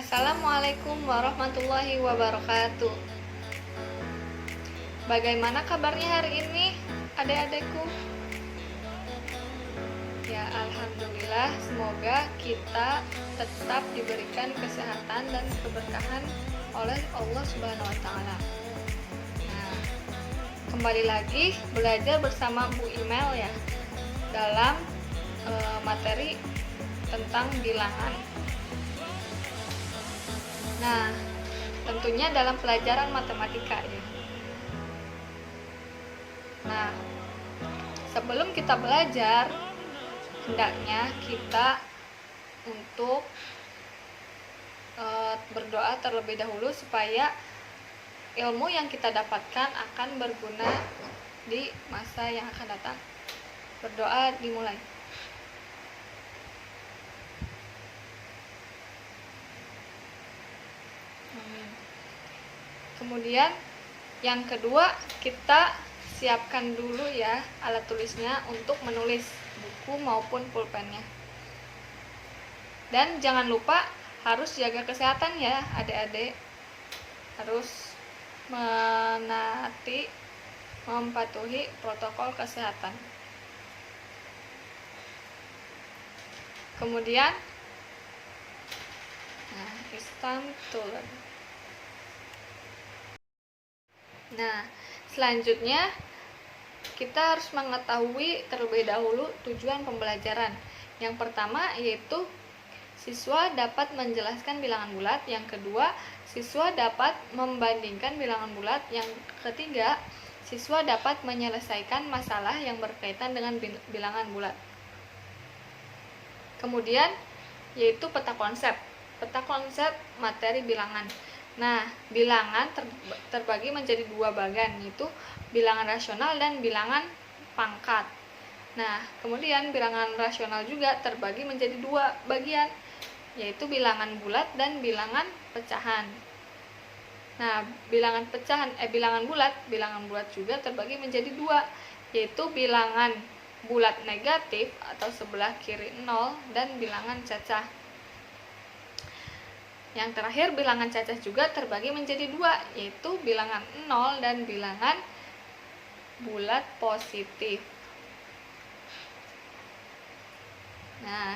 Assalamualaikum warahmatullahi wabarakatuh. Bagaimana kabarnya hari ini, adik-adikku? Ya, alhamdulillah, semoga kita tetap diberikan kesehatan dan keberkahan oleh Allah Subhanahu wa taala. Nah, kembali lagi belajar bersama Bu Imel ya dalam materi tentang bilangan. Nah, tentunya dalam pelajaran matematika ya. Nah, sebelum kita belajar, hendaknya kita untuk berdoa terlebih dahulu supaya ilmu yang kita dapatkan akan berguna di masa yang akan datang. Berdoa dimulai. Kemudian yang kedua, kita siapkan dulu ya alat tulisnya untuk menulis buku maupun pulpennya. Dan jangan lupa harus jaga kesehatan ya adik-adik. Harus mematuhi protokol kesehatan. Kemudian istamtulan. Nah, selanjutnya kita harus mengetahui terlebih dahulu tujuan pembelajaran. Yang pertama yaitu siswa dapat menjelaskan bilangan bulat. Yang kedua, siswa dapat membandingkan bilangan bulat. Yang ketiga, siswa dapat menyelesaikan masalah yang berkaitan dengan bilangan bulat. Kemudian yaitu peta konsep. Peta konsep materi bilangan. Nah, bilangan terbagi menjadi dua bagian, yaitu bilangan rasional dan bilangan pangkat. Nah, kemudian bilangan rasional juga terbagi menjadi dua bagian, yaitu bilangan bulat dan bilangan pecahan. Nah, bilangan bulat juga terbagi menjadi dua, yaitu bilangan bulat negatif atau sebelah kiri 0 dan bilangan cacah. Yang terakhir, bilangan cacah juga terbagi menjadi dua, yaitu bilangan 0 dan bilangan bulat positif. Nah,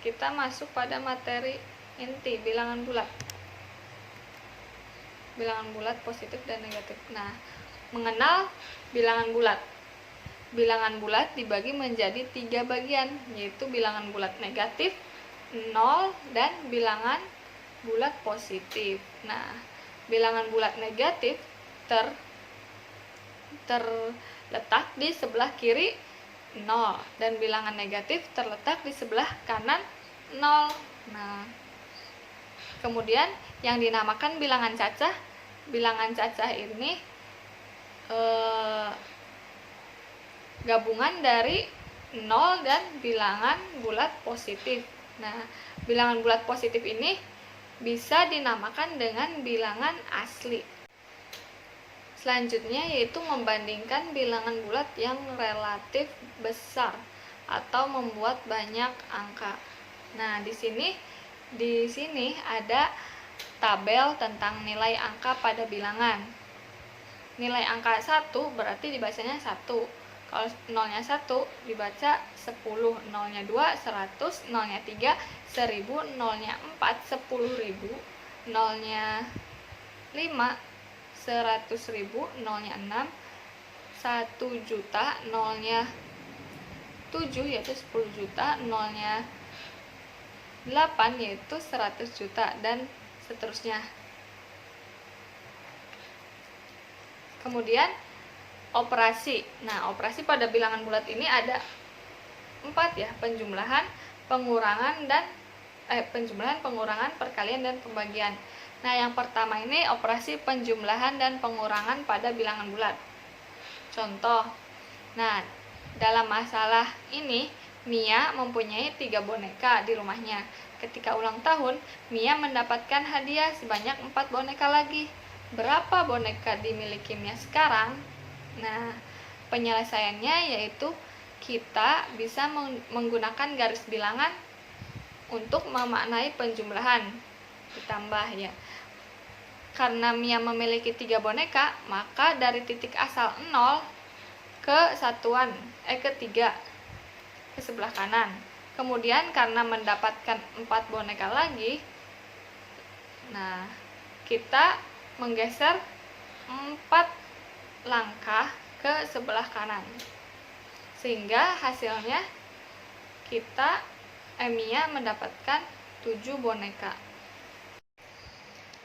kita masuk pada materi inti bilangan bulat. Bilangan bulat positif dan negatif. Nah, mengenal bilangan bulat. Bilangan bulat dibagi menjadi tiga bagian, yaitu bilangan bulat negatif, 0, dan bilangan bulat positif. Nah, bilangan bulat negatif terletak di sebelah kiri 0 dan bilangan negatif terletak di sebelah kanan 0. Nah, kemudian yang dinamakan bilangan cacah. Bilangan cacah ini gabungan dari 0 dan bilangan bulat positif. Nah, bilangan bulat positif ini bisa dinamakan dengan bilangan asli. Selanjutnya yaitu membandingkan bilangan bulat yang relatif besar atau membuat banyak angka. Nah, di sini ada tabel tentang nilai angka pada bilangan. Nilai angka 1 berarti dibacanya 1. Kalau 0-nya 1 dibaca 10, 0-nya 2 100, 0-nya 3 1000, 0-nya 4 10.000, 0-nya 5 100.000, 0-nya 6 1 juta, 0-nya 7 yaitu 10 juta, 0-nya 8 yaitu 100 juta, dan seterusnya. Kemudian operasi. Nah, operasi pada bilangan bulat ini ada 4 ya, penjumlahan, pengurangan, perkalian, dan pembagian. Nah, yang pertama ini operasi penjumlahan dan pengurangan pada bilangan bulat. Contoh. Nah, dalam masalah ini Mia mempunyai 3 boneka di rumahnya. Ketika ulang tahun, Mia mendapatkan hadiah sebanyak 4 boneka lagi. Berapa boneka dimiliki Mia sekarang? Nah, penyelesaiannya yaitu kita bisa menggunakan garis bilangan untuk memaknai penjumlahan. ditambah ya. Karena Mia memiliki 3 boneka, maka dari titik asal 0 ke satuan ketiga ke sebelah kanan. Kemudian karena mendapatkan 4 boneka lagi, nah kita menggeser 4 langkah ke sebelah kanan, sehingga hasilnya Mia mendapatkan 7 boneka.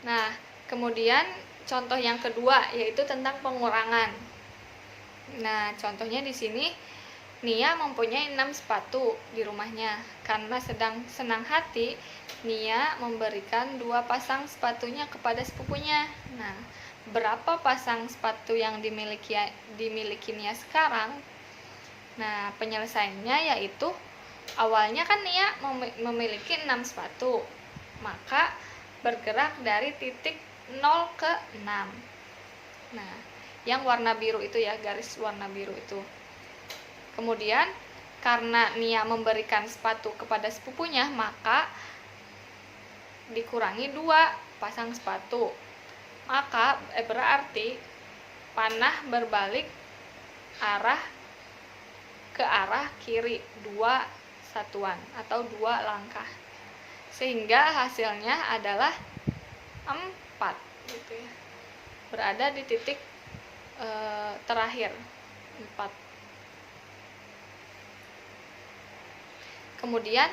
Nah, kemudian contoh yang kedua yaitu tentang pengurangan. Nah, contohnya di sini Nia mempunyai 6 sepatu di rumahnya. Karena sedang senang hati, Nia memberikan 2 pasang sepatunya kepada sepupunya. Nah, berapa pasang sepatu yang dimiliki Nia sekarang? Nah, penyelesaiannya yaitu awalnya kan Nia memiliki 6 sepatu. Maka bergerak dari titik 0 ke 6. Nah, yang warna biru itu ya, garis warna biru itu. Kemudian karena Nia memberikan sepatu kepada sepupunya, maka dikurangi 2 pasang sepatu. Maka berarti panah berbalik ke arah kiri 2 satuan atau 2 langkah. Sehingga hasilnya adalah 4 gitu ya. Berada di titik terakhir 4. Kemudian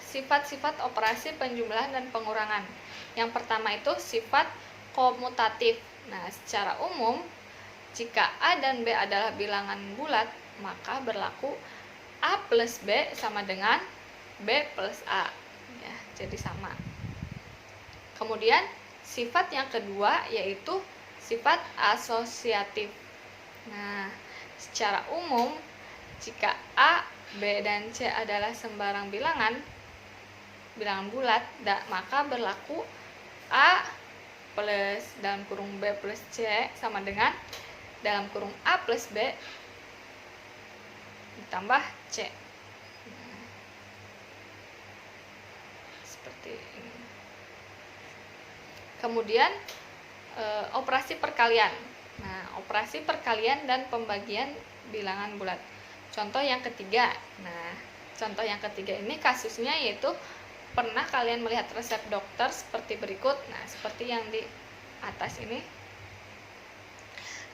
sifat-sifat operasi penjumlahan dan pengurangan. Yang pertama itu sifat komutatif. Nah, secara umum jika A dan B adalah bilangan bulat, maka berlaku A plus B sama dengan B plus A ya, jadi sama. Kemudian sifat yang kedua yaitu sifat asosiatif. Nah, secara umum jika A, B, dan C adalah sembarang bilangan bulat, maka berlaku A plus dalam kurung B plus C sama dengan dalam kurung A plus B ditambah C. Seperti ini. Kemudian operasi perkalian. Nah, operasi perkalian dan pembagian bilangan bulat. Contoh yang ketiga. Nah, contoh yang ketiga ini kasusnya yaitu pernah kalian melihat resep dokter seperti berikut. Nah, seperti yang di atas ini.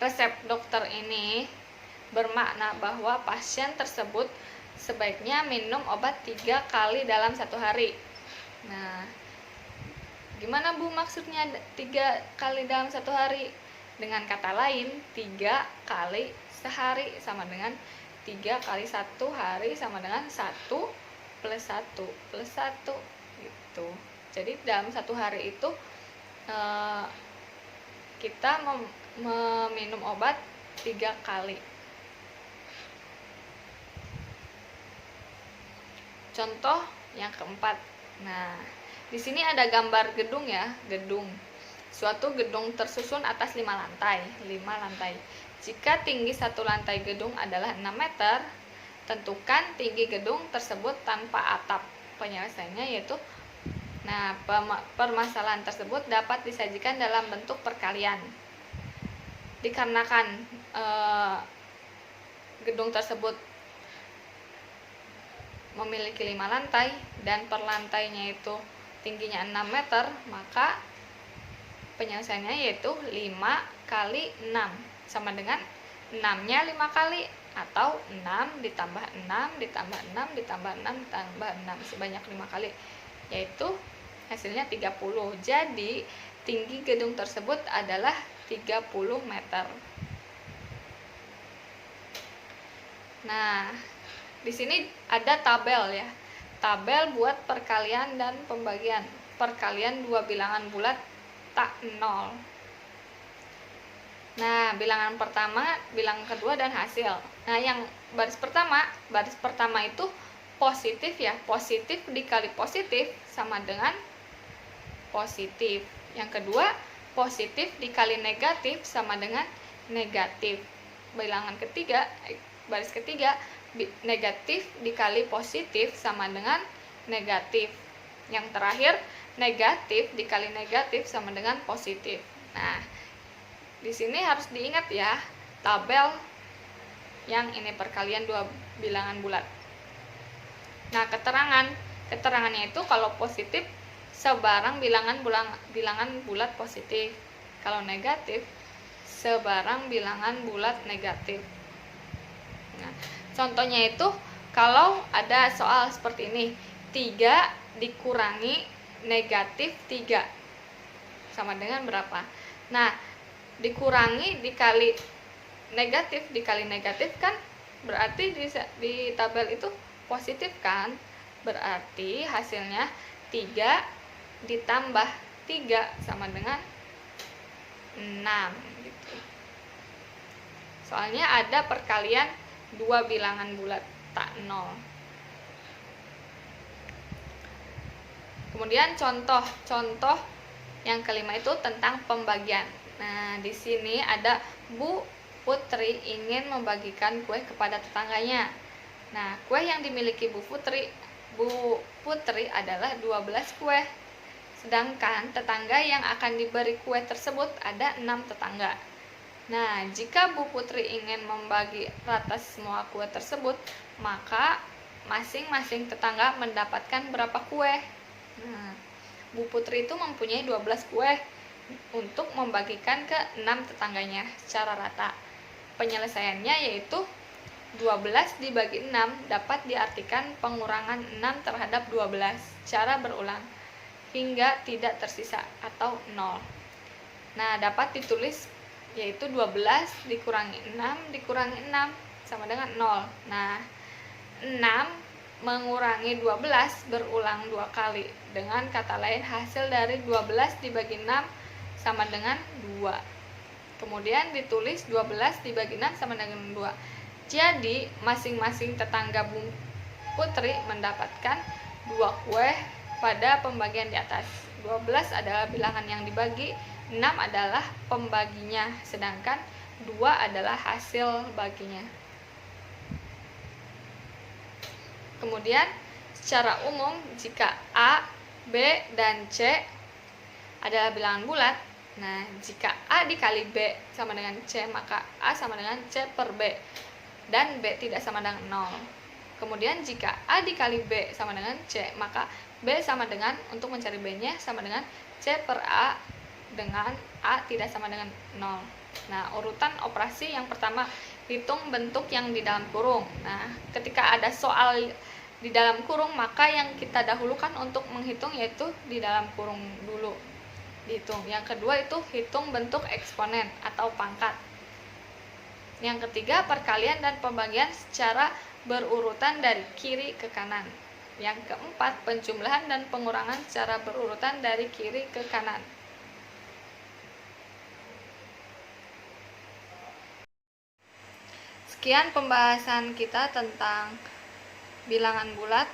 Resep dokter ini bermakna bahwa pasien tersebut sebaiknya minum obat 3 kali dalam 1 hari. Nah, gimana Bu maksudnya 3 kali dalam 1 hari? Dengan kata lain, 3 kali sehari sama dengan 3 kali 1 hari sama dengan 1 plus 1 plus 1 gitu. Jadi dalam 1 hari itu kita meminum obat 3 kali. Contoh yang keempat. Nah, di sini ada gambar gedung ya, gedung. Suatu gedung tersusun atas 5 lantai. Jika tinggi 1 lantai gedung adalah 6 meter, tentukan tinggi gedung tersebut tanpa atap. Penyelesaiannya yaitu, permasalahan tersebut dapat disajikan dalam bentuk perkalian. Dikarenakan gedung tersebut memiliki 5 lantai dan per lantainya itu tingginya 6 meter, maka penyelesaiannya yaitu 5 kali 6 sama dengan 6-nya 5 kali atau 6 ditambah 6 ditambah 6 ditambah 6 ditambah 6 sebanyak 5 kali, yaitu hasilnya 30. Jadi tinggi gedung tersebut adalah 30 meter. Nah, di sini ada tabel ya. Tabel buat perkalian dan pembagian. Perkalian 2 bilangan bulat tak 0. Nah, bilangan pertama, bilangan kedua, dan hasil. Nah, yang baris pertama itu positif ya. Positif dikali positif sama dengan positif. Yang kedua, positif dikali negatif sama dengan negatif. Baris ketiga, negatif dikali positif sama dengan negatif. Yang terakhir, negatif dikali negatif sama dengan positif. Nah, di sini harus diingat ya, tabel yang ini perkalian dua bilangan bulat. Nah, keterangannya itu kalau positif sebarang bilangan bulat positif. Kalau negatif sebarang bilangan bulat negatif. Nah, contohnya itu kalau ada soal seperti ini, 3 dikurangi negatif 3 sama dengan berapa? Nah, dikurangi dikali negatif kan berarti di tabel itu positif kan? Berarti hasilnya 3 ditambah 3 sama dengan 6 gitu. Soalnya ada perkalian dua bilangan bulat, tak 0. Kemudian contoh yang kelima itu tentang pembagian. Nah, di sini ada Bu Putri ingin membagikan kue kepada tetangganya. Nah, kue yang dimiliki Bu Putri adalah 12 kue. Sedangkan tetangga yang akan diberi kue tersebut ada 6 tetangga. Nah, jika Bu Putri ingin membagi rata semua kue tersebut, maka masing-masing tetangga mendapatkan berapa kue? Nah, Bu Putri itu mempunyai 12 kue untuk membagikan ke 6 tetangganya secara rata. Penyelesaiannya yaitu 12 dibagi 6 dapat diartikan pengurangan 6 terhadap 12 secara berulang hingga tidak tersisa atau 0. Nah, dapat ditulis yaitu 12 dikurangi 6 dikurangi 6 sama dengan 0. Nah, 6 mengurangi 12 berulang 2 kali. Dengan kata lain, hasil dari 12 dibagi 6 sama dengan 2. Kemudian ditulis 12 dibagi 6 sama dengan 2. Jadi, masing-masing tetangga Bu Putri mendapatkan 2 kue pada pembagian di atas. 12 adalah bilangan yang dibagi, 6 adalah pembaginya, sedangkan 2 adalah hasil baginya. Kemudian, secara umum, jika A, B, dan C adalah bilangan bulat, nah, jika A dikali B sama dengan C, maka A sama dengan C per B, dan B tidak sama dengan 0. Kemudian, jika A dikali B sama dengan C, maka B sama dengan, untuk mencari B-nya, sama dengan C per A dengan A tidak sama dengan 0. Nah, urutan operasi yang pertama, hitung bentuk yang di dalam kurung. Nah, ketika ada soal di dalam kurung, maka yang kita dahulukan untuk menghitung yaitu di dalam kurung dulu dihitung. Yang kedua itu hitung bentuk eksponen atau pangkat. Yang ketiga, perkalian dan pembagian secara berurutan dari kiri ke kanan. Yang keempat, penjumlahan dan pengurangan secara berurutan dari kiri ke kanan. Sekian pembahasan kita tentang bilangan bulat.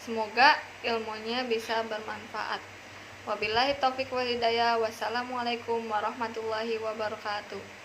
Semoga ilmunya bisa bermanfaat. Wabillahi taufiq wal hidayah. Wassalamualaikum warahmatullahi wabarakatuh.